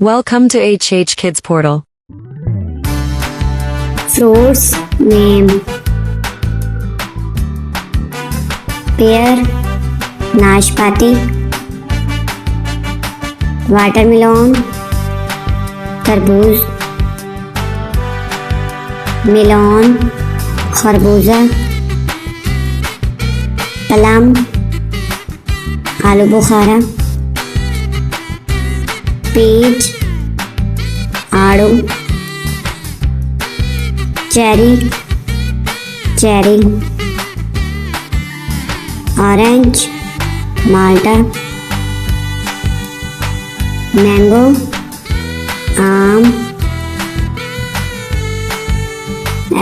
Welcome to HH Kids Portal. Fruits name: pear, नाशपाती, watermelon, तरबूज, melon, खरबूजा, plum, आलू बुखारा, पीच, आड़ू, चेरी, ऑरेंज, माल्टा, मैंगो, आम,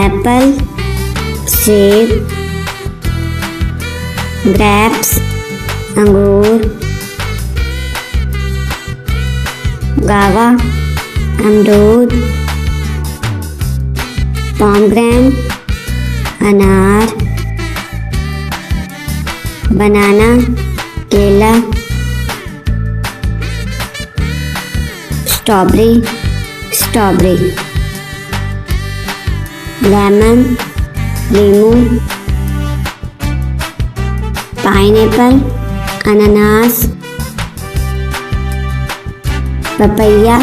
एप्पल, सेब, ग्रेप्स, अंगूर, गावा, अमरूद, पोमेग्रेनेट, अनार, बनाना, केला, स्ट्रॉबेरी, लेमन, लीमू, पाइनएप्पल, अनानास, पपैया,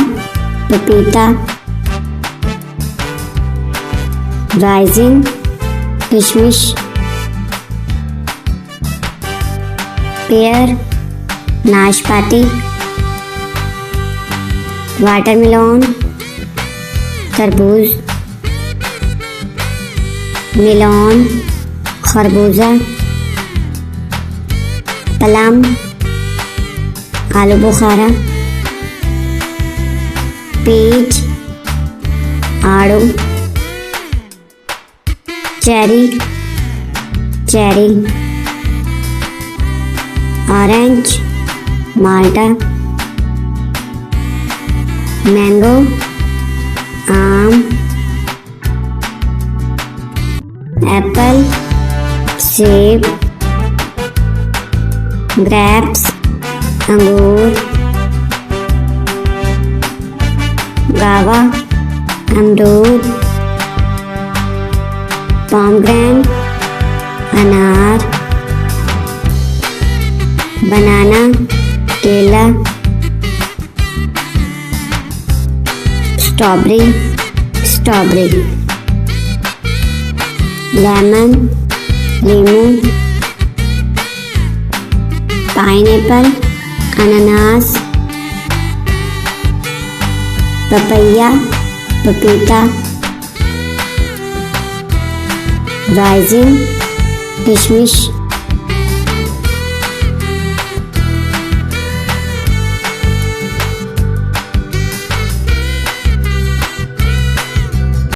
पपीता, राइजिन, किशमिश, पेयर, नाशपाती, वाटरमेलन, तरबूज, मेलन, खरबूजा, प्लम, आलू बुखारा, पीच, आड़ू, चेरी, ऑरेंज, माल्टा, मैंगो, आम, एप्पल, सेब, ग्रेप्स, अंगूर, गावा, अमरूद, पोमेग्रेनेट, अनार, बनाना, केला, स्ट्रॉबेरी, लेमन, लीमू, पाइनएप्पल, अनानास, पपैया, पपीता, राइजिन, किशमिश,